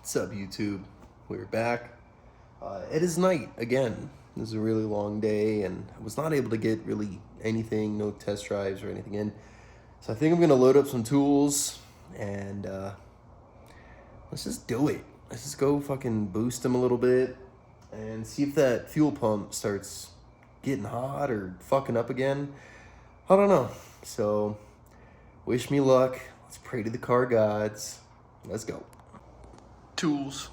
What's up, YouTube? We're back. It is night again. This is a really long day, and I was not able to get really anything, no test drives or anything in. So I think I'm gonna load up some tools and let's just do it. Let's just go fucking boost them a little bit and see if that fuel pump starts getting hot or fucking up again. I don't know. So wish me luck. Let's pray to the car gods. Let's go. Tools,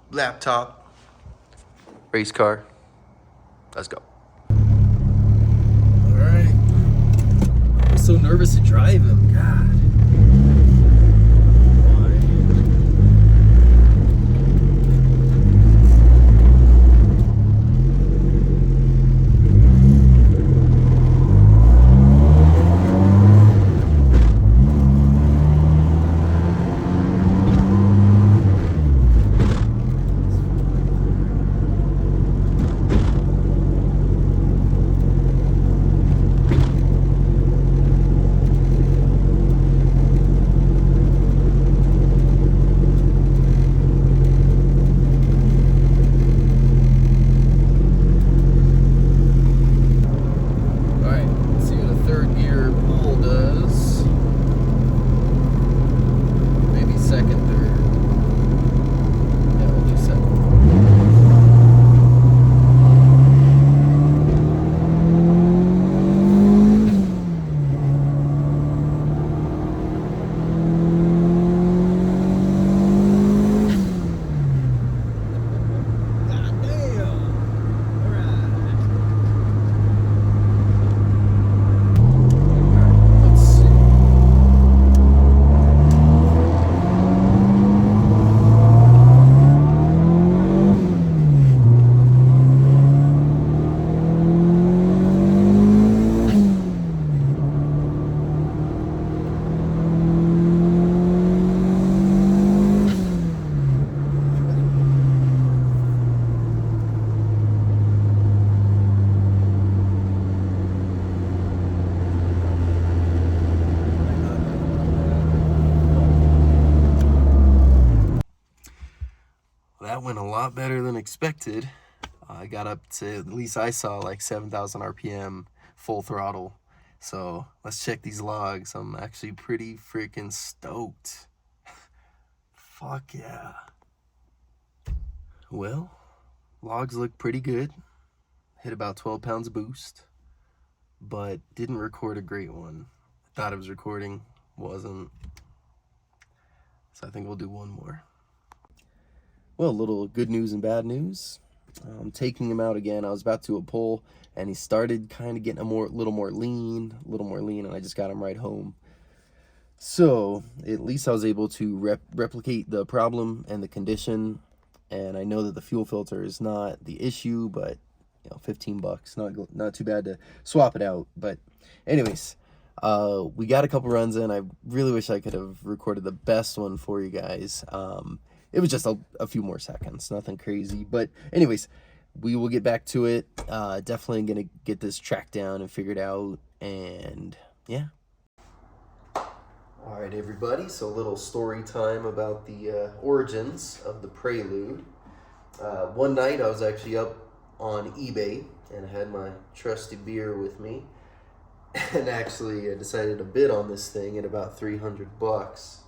laptop, race car. Let's go. All right. I'm so nervous to drive him. God. That went a lot better than expected. I got up to, at least I saw, like 7,000 RPM full throttle. So let's check these logs. I'm actually pretty freaking stoked. Fuck yeah. Well, logs look pretty good. Hit about 12 pounds of boost, but didn't record a great one. Thought it was recording, wasn't. So I think we'll do one more. Well, a little good news and bad news. I'm taking him out again. I was about to a pull, and he started kind of getting a little more lean, and I just got him right home. So at least I was able to replicate the problem and the condition, and I know that the fuel filter is not the issue, but you know, $15, not too bad to swap it out. But anyways, we got a couple runs in. I really wish I could have recorded the best one for you guys. It was just a few more seconds, nothing crazy. But anyways, we will get back to it. Definitely going to get this tracked down and figured out. And yeah. All right, everybody. So a little story time about the origins of the Prelude. One night I was actually up on eBay and I had my trusty beer with me. And actually I decided to bid on this thing at about $300.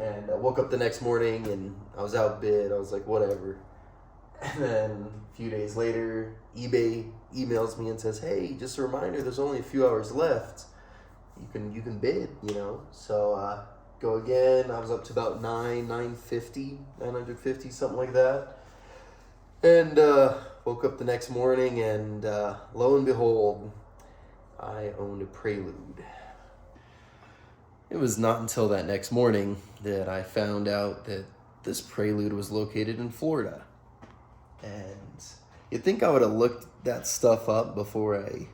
And I woke up the next morning and I was outbid. I was like, whatever. And then a few days later, eBay emails me and says, hey, just a reminder, there's only a few hours left. You can bid, you know. So go again. I was up to about 950, something like that. And woke up the next morning and lo and behold, I owned a Prelude. It was not until that next morning that I found out that this Prelude was located in Florida. And you'd think I would have looked that stuff up before I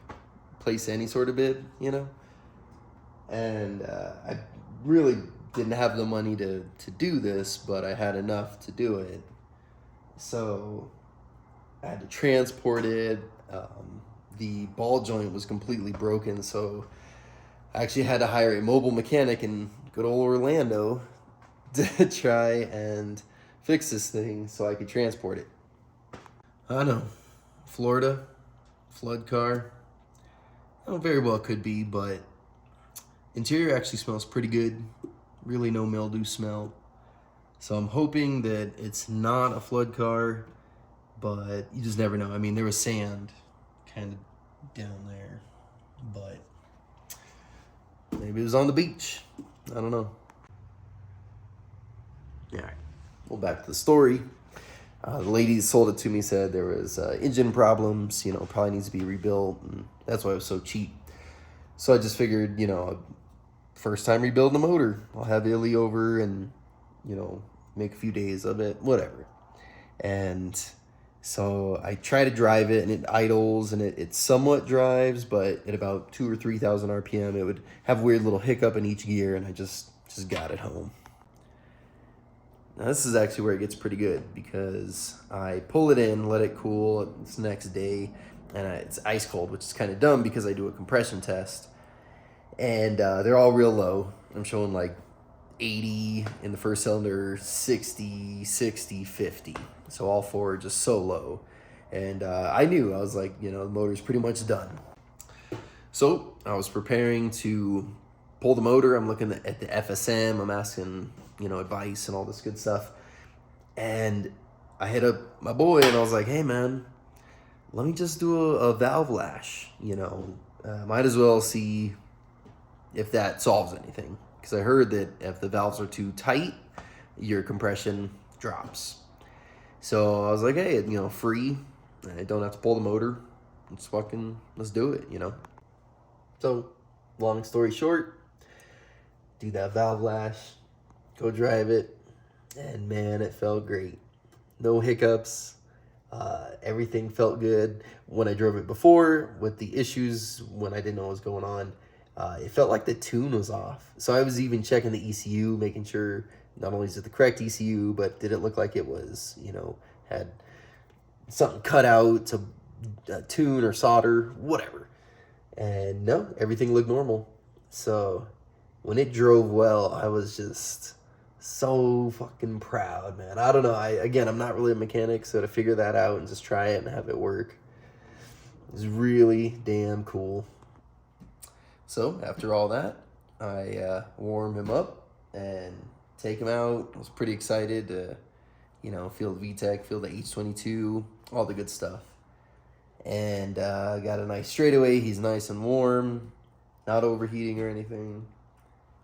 place any sort of bid, you know? And I really didn't have the money to do this, but I had enough to do it. So I had to transport it. The ball joint was completely broken, so I actually had to hire a mobile mechanic in good old Orlando to try and fix this thing so I could transport it. I know, Florida, flood car. Oh, very well could be, but interior actually smells pretty good. Really no mildew smell. So I'm hoping that it's not a flood car, but you just never know. I mean, there was sand kind of down there, but maybe it was on the beach. I don't know. All right, well, back to the story. The lady that sold it to me said there was engine problems, probably needs to be rebuilt, and that's why it was so cheap. So I just figured, first time rebuilding a motor, I'll have Illy over and, make a few days of it, whatever. And so I try to drive it, and it idles, and it somewhat drives, but at about 2,000 or 3,000 RPM, it would have a weird little hiccup in each gear, and I just got it home. Now this is actually where it gets pretty good, because I pull it in, let it cool. It's the next day, and it's ice cold, which is kind of dumb because I do a compression test, and they're all real low. I'm showing like 80 in the first cylinder, 60, 60, 50. So all four are just so low. And I was like, the motor's pretty much done. So I was preparing to pull the motor. I'm looking at the FSM. I'm asking, advice and all this good stuff. And I hit up my boy and I was like, hey man, let me just do a valve lash, might as well see if that solves anything. Because I heard that if the valves are too tight, your compression drops. So I was like, hey, free. I don't have to pull the motor. Let's do it, So, long story short, do that valve lash, go drive it, and man, it felt great. No hiccups. Everything felt good. When I drove it before, with the issues, when I didn't know what was going on, it felt like the tune was off. So I was even checking the ECU, making sure not only is it the correct ECU, but did it look like it was, had something cut out to tune or solder, whatever. And no, everything looked normal. So when it drove well, I was just so fucking proud, man. I don't know. I'm not really a mechanic, so to figure that out and just try it and have it work is really damn cool. So after all that, I warm him up and take him out. I was pretty excited to, feel the VTEC, feel the H22, all the good stuff. And got a nice straightaway. He's nice and warm, not overheating or anything.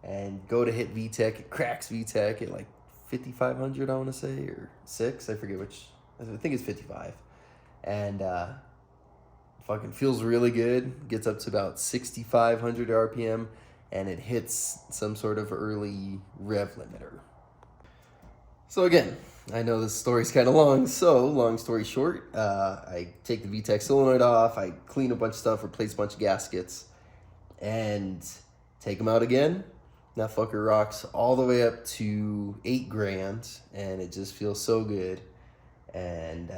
And go to hit VTEC, it cracks VTEC at like 5,500, I want to say, or 6, I forget which, I think it's 55. And fucking feels really good, gets up to about 6,500 RPM, and it hits some sort of early rev limiter. So again, I know this story's kind of long, so long story short, I take the VTEC solenoid off, I clean a bunch of stuff, replace a bunch of gaskets, and take them out again. That fucker rocks all the way up to $8,000, and it just feels so good. And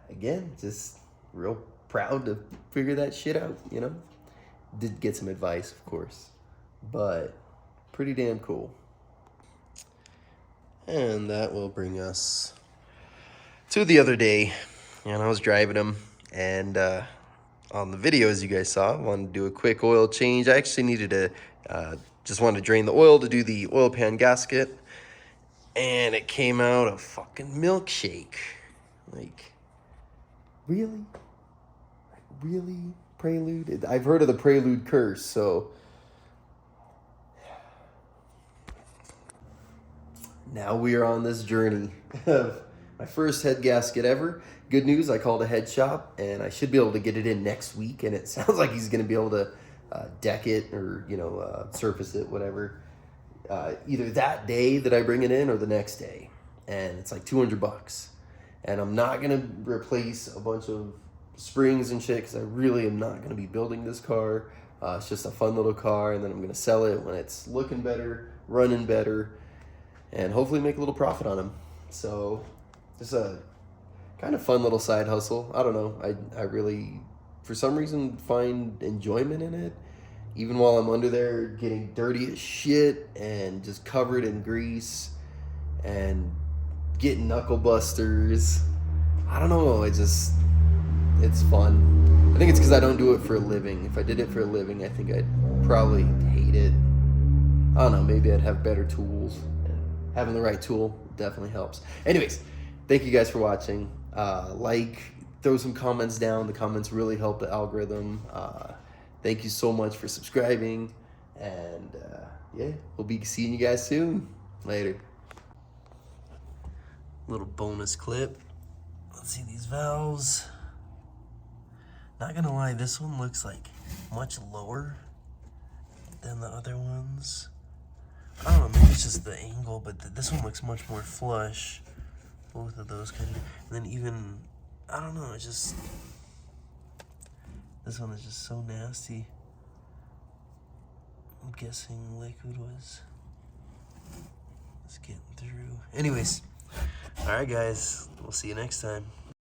again, just real proud to figure that shit out, Did get some advice, of course, but pretty damn cool. And that will bring us to the other day. And I was driving him, and on the video, as you guys saw, I wanted to do a quick oil change. I actually needed to just wanted to drain the oil to do the oil pan gasket, and it came out a fucking milkshake. Like, really? Prelude? I've heard of the Prelude curse, so now we are on this journey of my first head gasket ever. Good news, I called a head shop, and I should be able to get it in next week, and it sounds like he's going to be able to deck it or, surface it, whatever, either that day that I bring it in or the next day. And it's like $200. And I'm not going to replace a bunch of springs and shit, because I really am not going to be building this car. It's just a fun little car, and then I'm going to sell it when it's looking better, running better, and hopefully make a little profit on them. So just a kind of fun little side hustle. I don't know. I really, for some reason, find enjoyment in it. Even while I'm under there getting dirty as shit and just covered in grease. And getting knuckle busters. I don't know, it's fun. I think it's because I don't do it for a living. If I did it for a living, I think I'd probably hate it. I don't know, maybe I'd have better tools. And having the right tool definitely helps. Anyways, thank you guys for watching. Throw some comments down. The comments really help the algorithm. Thank you so much for subscribing. And yeah, we'll be seeing you guys soon. Later. Little bonus clip. Let's see these valves. Not gonna lie, this one looks like much lower than the other ones. I don't know, maybe it's just the angle, but this one looks much more flush. Both of those kind of, and then even, I don't know, it's just, this one is just so nasty. I'm guessing liquid was getting through. Anyways, alright guys, we'll see you next time.